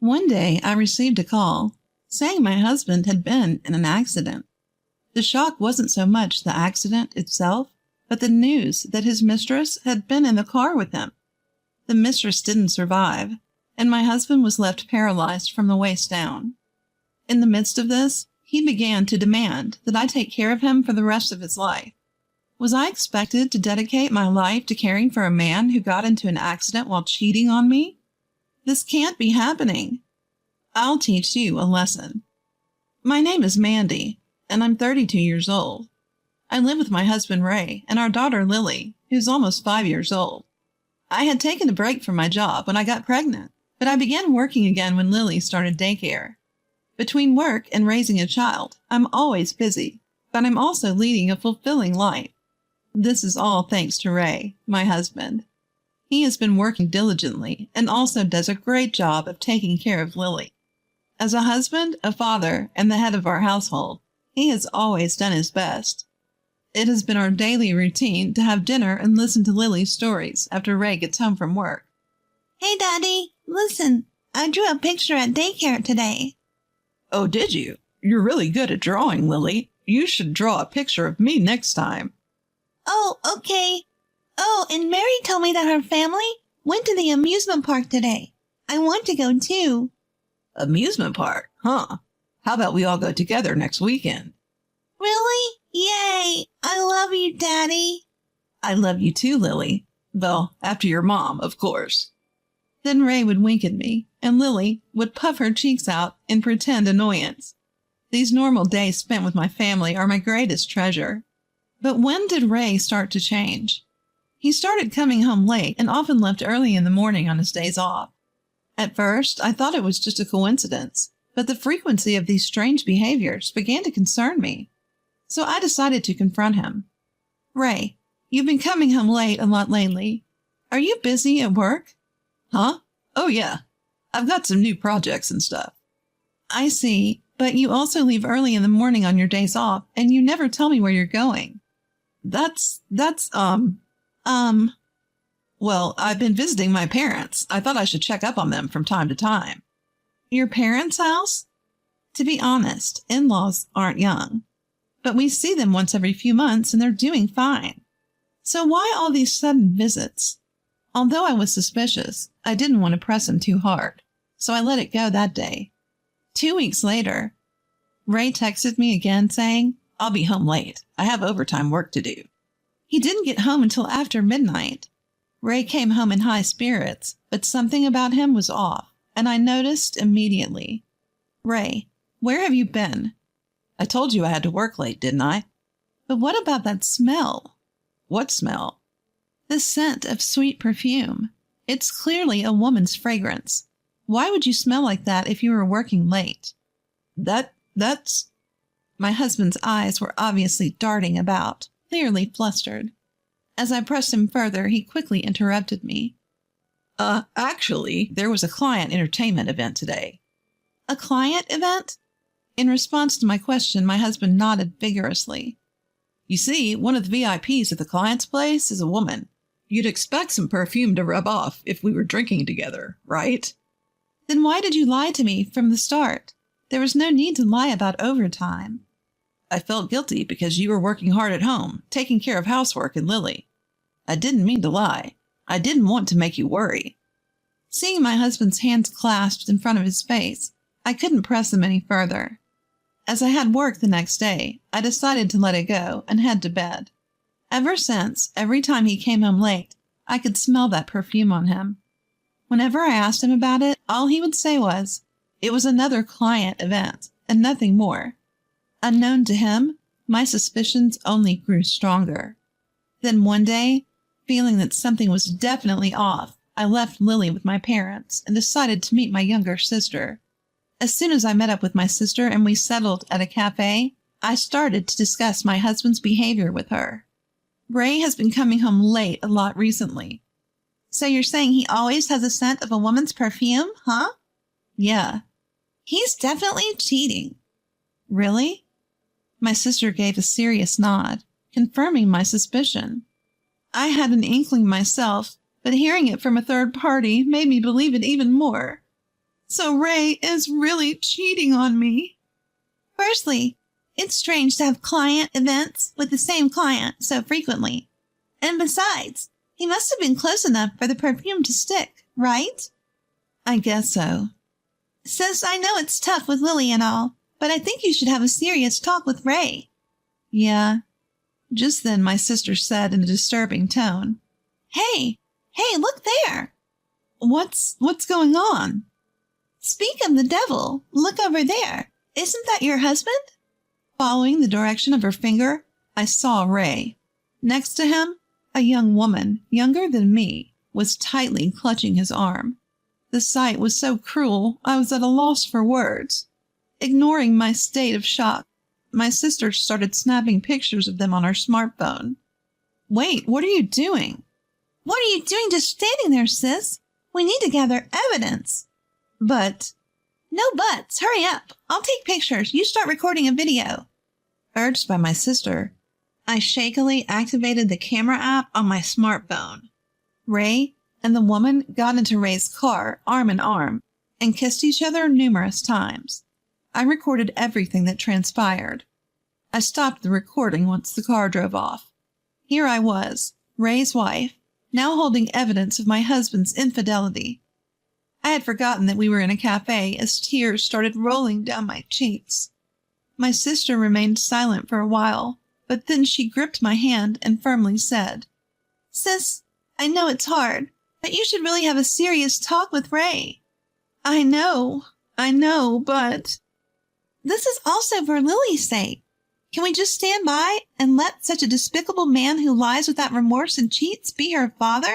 One day I received a call saying my husband had been in an accident. The shock wasn't so much the accident itself, but the news that his mistress had been in the car with him. The mistress didn't survive, and my husband was left paralyzed from the waist down. In the midst of this, he began to demand that I take care of him for the rest of his life. Was I expected to dedicate my life to caring for a man who got into an accident while cheating on me? This can't be happening. I'll teach you a lesson. My name is Mandy, and I'm 32 years old. I live with my husband Ray and our daughter Lily, who's almost 5 years old. I had taken a break from my job when I got pregnant, but I began working again when Lily started daycare. Between work and raising a child, I'm always busy, but I'm also leading a fulfilling life. This is all thanks to Ray, my husband. He has been working diligently and also does a great job of taking care of Lily. As a husband, a father, and the head of our household, he has always done his best. It has been our daily routine to have dinner and listen to Lily's stories after Ray gets home from work. Hey, Daddy, listen, I drew a picture at daycare today. Oh, did you? You're really good at drawing, Lily. You should draw a picture of me next time. Oh, okay. Oh, and Mary told me that her family went to the amusement park today. I want to go too. Amusement park? Huh. How about we all go together next weekend? Really? Yay! I love you, Daddy. I love you too, Lily. Well, after your mom, of course. Then Ray would wink at me, and Lily would puff her cheeks out in pretend annoyance. These normal days spent with my family are my greatest treasure. But when did Ray start to change? He started coming home late and often left early in the morning on his days off. At first, I thought it was just a coincidence, but the frequency of these strange behaviors began to concern me. So I decided to confront him. Ray, you've been coming home late a lot lately. Are you busy at work? Huh? Oh, yeah. I've got some new projects and stuff. I see, but you also leave early in the morning on your days off, and you never tell me where you're going. Well, I've been visiting my parents. I thought I should check up on them from time to time. Your parents' house? To be honest, in-laws aren't young. But we see them once every few months and they're doing fine. So why all these sudden visits? Although I was suspicious, I didn't want to press him too hard, so I let it go that day. 2 weeks later, Ray texted me again saying, I'll be home late. I have overtime work to do. He didn't get home until after midnight. Ray came home in high spirits, but something about him was off, and I noticed immediately. Ray, where have you been? I told you I had to work late, didn't I? But what about that smell? What smell? The scent of sweet perfume. It's clearly a woman's fragrance. Why would you smell like that if you were working late? That's... My husband's eyes were obviously darting about, clearly flustered. As I pressed him further, he quickly interrupted me. Actually, there was a client entertainment event today. A client event? In response to my question, my husband nodded vigorously. You see, one of the VIPs at the client's place is a woman. You'd expect some perfume to rub off if we were drinking together, right? Then why did you lie to me from the start? There was no need to lie about overtime. I felt guilty because you were working hard at home, taking care of housework and Lily. I didn't mean to lie. I didn't want to make you worry. Seeing my husband's hands clasped in front of his face, I couldn't press him any further. As I had work the next day, I decided to let it go and head to bed. Ever since, every time he came home late, I could smell that perfume on him. Whenever I asked him about it, all he would say was, it was another client event, and nothing more. Unknown to him, my suspicions only grew stronger. Then one day, feeling that something was definitely off, I left Lily with my parents and decided to meet my younger sister. As soon as I met up with my sister and we settled at a cafe, I started to discuss my husband's behavior with her. Ray has been coming home late a lot recently. So you're saying he always has a scent of a woman's perfume, huh? Yeah. He's definitely cheating. Really? My sister gave a serious nod, confirming my suspicion. I had an inkling myself, but hearing it from a third party made me believe it even more. So Ray is really cheating on me. Firstly, it's strange to have client events with the same client so frequently. And besides, he must have been close enough for the perfume to stick, right? I guess so. Sis, I know it's tough with Lily and all, but I think you should have a serious talk with Ray. Yeah. Just then my sister said in a disturbing tone, Hey, look there. What's going on? Speak of the devil, look over there. Isn't that your husband? Following the direction of her finger, I saw Ray. Next to him, a young woman, younger than me, was tightly clutching his arm. The sight was so cruel, I was at a loss for words. Ignoring my state of shock, my sister started snapping pictures of them on her smartphone. Wait, what are you doing? What are you doing just standing there, sis? We need to gather evidence. But... No buts. Hurry up. I'll take pictures. You start recording a video. Urged by my sister, I shakily activated the camera app on my smartphone. Ray and the woman got into Ray's car, arm in arm, and kissed each other numerous times. I recorded everything that transpired. I stopped the recording once the car drove off. Here I was, Ray's wife, now holding evidence of my husband's infidelity. I had forgotten that we were in a cafe as tears started rolling down my cheeks. My sister remained silent for a while, but then she gripped my hand and firmly said, Sis, I know it's hard, but you should really have a serious talk with Ray. I know, but... This is also for Lily's sake. Can we just stand by and let such a despicable man who lies without remorse and cheats be her father?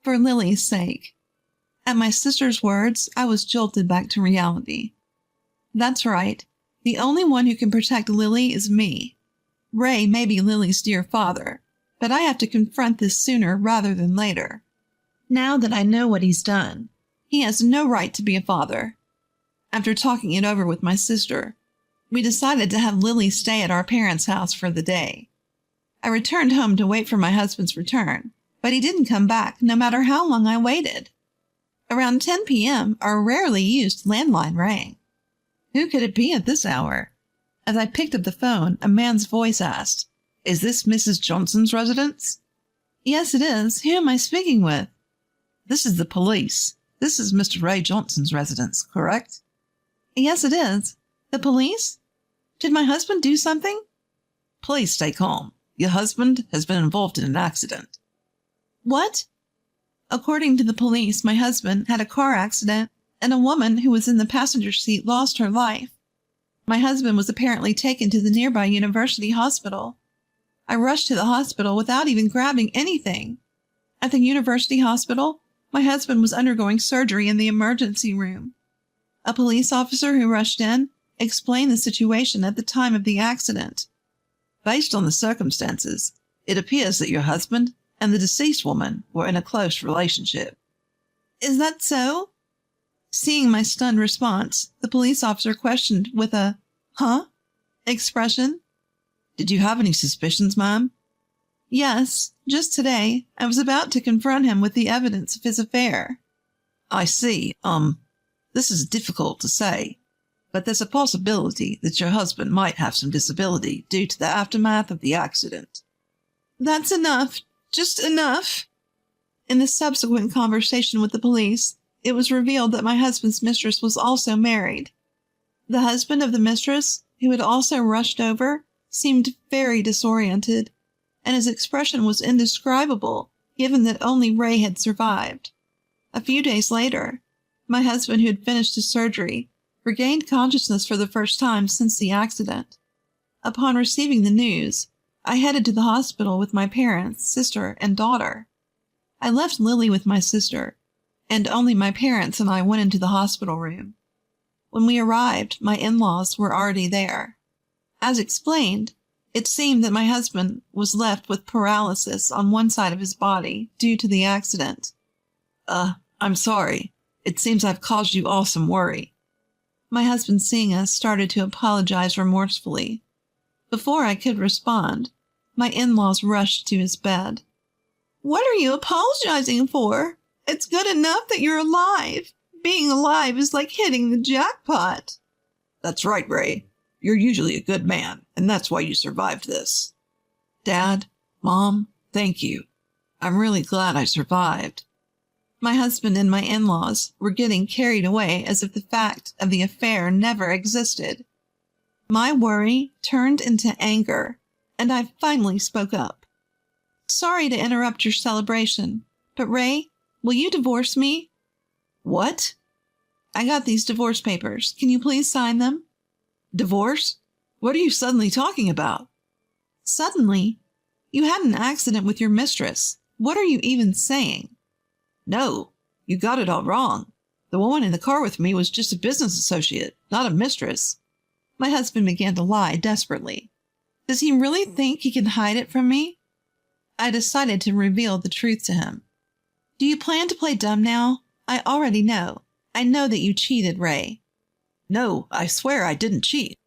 For Lily's sake. At my sister's words, I was jolted back to reality. That's right. The only one who can protect Lily is me. Ray may be Lily's dear father, but I have to confront this sooner rather than later. Now that I know what he's done, he has no right to be a father. After talking it over with my sister, we decided to have Lily stay at our parents' house for the day. I returned home to wait for my husband's return, but he didn't come back no matter how long I waited. Around 10 p.m., our rarely used landline rang. Who could it be at this hour? As I picked up the phone, a man's voice asked, Is this Mrs. Johnson's residence? Yes, it is. Who am I speaking with? This is the police. This is Mr. Ray Johnson's residence, correct? Yes, it is. The police? Did my husband do something? Please stay calm. Your husband has been involved in an accident. What? According to the police, my husband had a car accident and a woman who was in the passenger seat lost her life. My husband was apparently taken to the nearby university hospital. I rushed to the hospital without even grabbing anything. At the university hospital, my husband was undergoing surgery in the emergency room. A police officer who rushed in explained the situation at the time of the accident. Based on the circumstances, it appears that your husband and the deceased woman were in a close relationship. Is that so? Seeing my stunned response, the police officer questioned with a, huh? expression. Did you have any suspicions, ma'am? Yes, just today. I was about to confront him with the evidence of his affair. I see. This is difficult to say, but there's a possibility that your husband might have some disability due to the aftermath of the accident. That's enough. Just enough. In the subsequent conversation with the police, it was revealed that my husband's mistress was also married. The husband of the mistress, who had also rushed over, seemed very disoriented, and his expression was indescribable, given that only Ray had survived. A few days later, my husband, who had finished his surgery, regained consciousness for the first time since the accident. Upon receiving the news, I headed to the hospital with my parents, sister, and daughter. I left Lily with my sister, and only my parents and I went into the hospital room. When we arrived, my in-laws were already there. As explained, it seemed that my husband was left with paralysis on one side of his body due to the accident. I'm sorry. It seems I've caused you all some worry. My husband, seeing us, started to apologize remorsefully. Before I could respond, my in-laws rushed to his bed. What are you apologizing for? It's good enough that you're alive. Being alive is like hitting the jackpot. That's right, Ray. You're usually a good man, and that's why you survived this. Dad, Mom, thank you. I'm really glad I survived. My husband and my in-laws were getting carried away as if the fact of the affair never existed. My worry turned into anger, and I finally spoke up. Sorry to interrupt your celebration, but Ray, will you divorce me? What? I got these divorce papers. Can you please sign them? Divorce? What are you suddenly talking about? Suddenly? You had an accident with your mistress. What are you even saying? No, you got it all wrong. The woman in the car with me was just a business associate, not a mistress. My husband began to lie desperately. Does he really think he can hide it from me? I decided to reveal the truth to him. Do you plan to play dumb now? I already know. I know that you cheated, Ray. No, I swear I didn't cheat.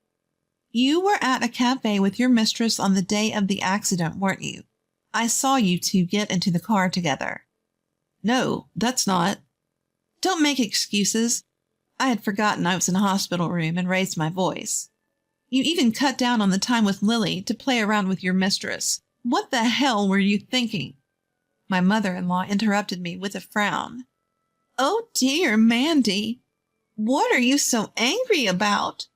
You were at a cafe with your mistress on the day of the accident, weren't you? I saw you two get into the car together. No, that's not. Don't make excuses. I had forgotten I was in a hospital room and raised my voice. You even cut down on the time with Lily to play around with your mistress. What the hell were you thinking? My mother-in-law interrupted me with a frown. Oh dear, Mandy. What are you so angry about?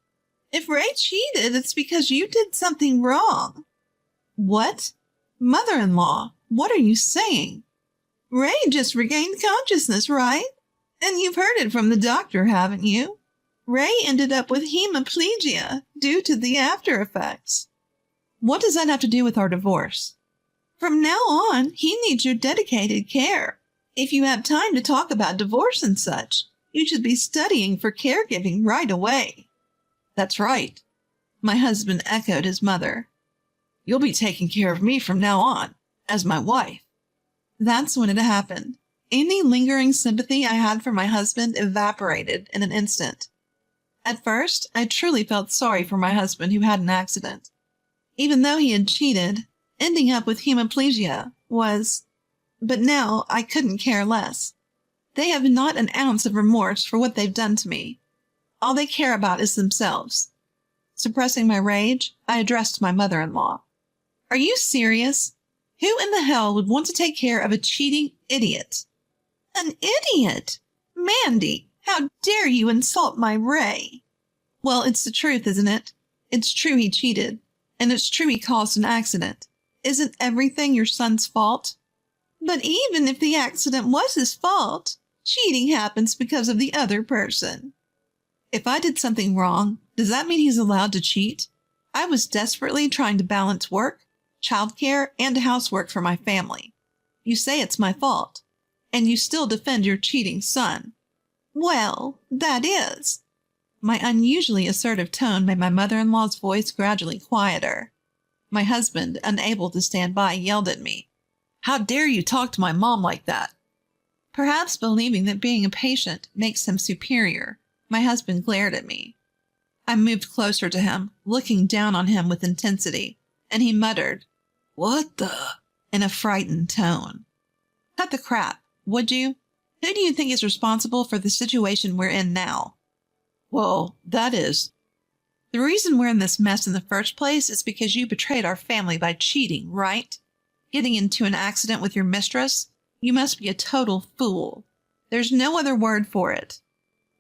If Ray cheated, it's because you did something wrong. What? Mother-in-law, what are you saying? Ray just regained consciousness, right? And you've heard it from the doctor, haven't you? Ray ended up with hemiplegia due to the after effects. What does that have to do with our divorce? From now on, he needs your dedicated care. If you have time to talk about divorce and such, you should be studying for caregiving right away. That's right. My husband echoed his mother. You'll be taking care of me from now on, as my wife. That's when it happened. Any lingering sympathy I had for my husband evaporated in an instant. At first, I truly felt sorry for my husband who had an accident. Even though he had cheated, ending up with hemiplegia was... But now I couldn't care less. They have not an ounce of remorse for what they've done to me. All they care about is themselves. Suppressing my rage, I addressed my mother-in-law. Are you serious? Who in the hell would want to take care of a cheating idiot? An idiot? Mandy, how dare you insult my Ray? Well, it's the truth, isn't it? It's true he cheated, and it's true he caused an accident. Isn't everything your son's fault? But even if the accident was his fault, cheating happens because of the other person. If I did something wrong, does that mean he's allowed to cheat? I was desperately trying to balance work, childcare, and housework for my family. You say it's my fault, and you still defend your cheating son. Well, that is. My unusually assertive tone made my mother-in-law's voice gradually quieter. My husband, unable to stand by, yelled at me. How dare you talk to my mom like that? Perhaps believing that being a patient makes him superior, my husband glared at me. I moved closer to him, looking down on him with intensity, and he muttered, What the? In a frightened tone. Cut the crap, would you? Who do you think is responsible for the situation we're in now? Well, that is... The reason we're in this mess in the first place is because you betrayed our family by cheating, right? Getting into an accident with your mistress? You must be a total fool. There's no other word for it.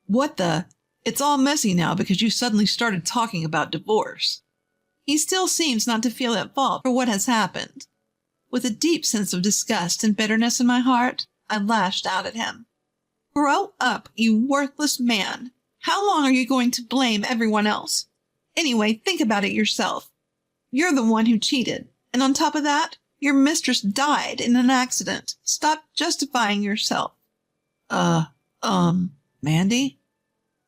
What the? It's all messy now because you suddenly started talking about divorce. He still seems not to feel at fault for what has happened. With a deep sense of disgust and bitterness in my heart, I lashed out at him. Grow up, you worthless man. How long are you going to blame everyone else? Anyway, think about it yourself. You're the one who cheated, and on top of that, your mistress died in an accident. Stop justifying yourself. Mandy?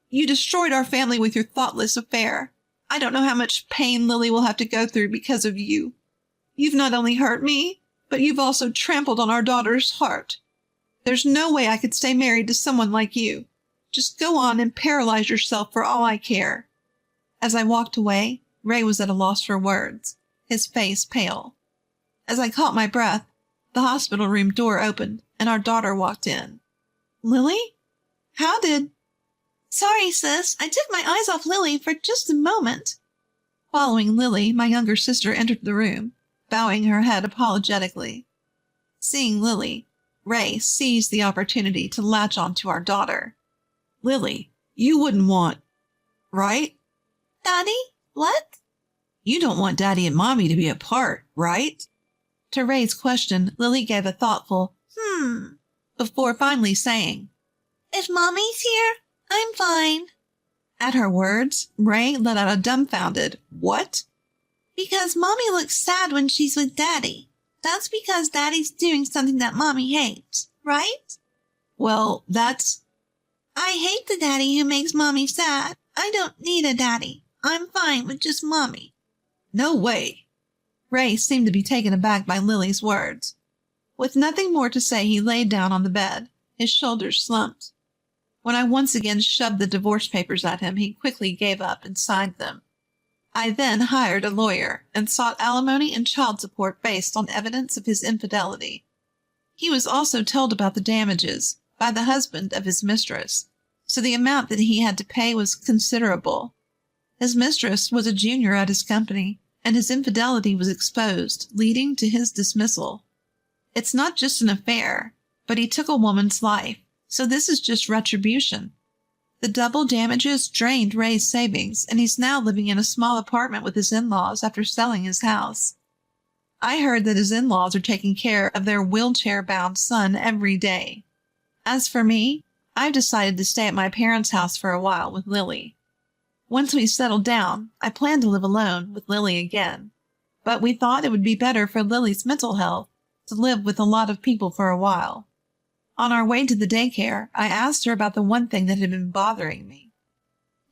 You destroyed our family with your thoughtless affair. I don't know how much pain Lily will have to go through because of you. You've not only hurt me, but you've also trampled on our daughter's heart. There's no way I could stay married to someone like you. Just go on and paralyze yourself for all I care. As I walked away, Ray was at a loss for words, his face pale. As I caught my breath, the hospital room door opened and our daughter walked in. Lily? How did... Sorry, sis. I took my eyes off Lily for just a moment. Following Lily, my younger sister entered the room, bowing her head apologetically. Seeing Lily, Ray seized the opportunity to latch onto our daughter. Lily, you wouldn't want... right? Daddy? What? You don't want Daddy and Mommy to be apart, right? To Ray's question, Lily gave a thoughtful, before finally saying, If Mommy's here, I'm fine. At her words, Ray let out a dumbfounded, what? Because Mommy looks sad when she's with Daddy. That's because Daddy's doing something that Mommy hates, right? Well, that's... I hate the daddy who makes Mommy sad. I don't need a daddy. I'm fine with just Mommy. No way. Ray seemed to be taken aback by Lily's words. With nothing more to say, he laid down on the bed, his shoulders slumped. When I once again shoved the divorce papers at him, he quickly gave up and signed them. I then hired a lawyer and sought alimony and child support based on evidence of his infidelity. He was also told about the damages by the husband of his mistress, so the amount that he had to pay was considerable. His mistress was a junior at his company, and his infidelity was exposed, leading to his dismissal. It's not just an affair, but he took a woman's life, so this is just retribution. The double damages drained Ray's savings, and he's now living in a small apartment with his in-laws after selling his house. I heard that his in-laws are taking care of their wheelchair-bound son every day. As for me, I've decided to stay at my parents' house for a while with Lily. Once we settled down, I plan to live alone with Lily again, but we thought it would be better for Lily's mental health to live with a lot of people for a while. On our way to the daycare, I asked her about the one thing that had been bothering me.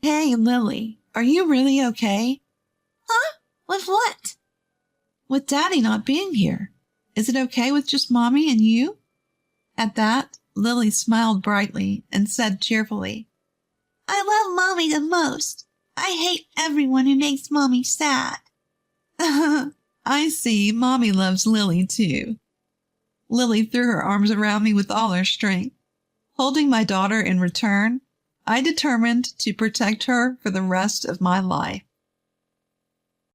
Hey, Lily, are you really okay? Huh? With what? With Daddy not being here. Is it okay with just Mommy and you? At that, Lily smiled brightly and said cheerfully, I love Mommy the most. I hate everyone who makes Mommy sad. I see. Mommy loves Lily too. Lily threw her arms around me with all her strength. Holding my daughter in return, I determined to protect her for the rest of my life.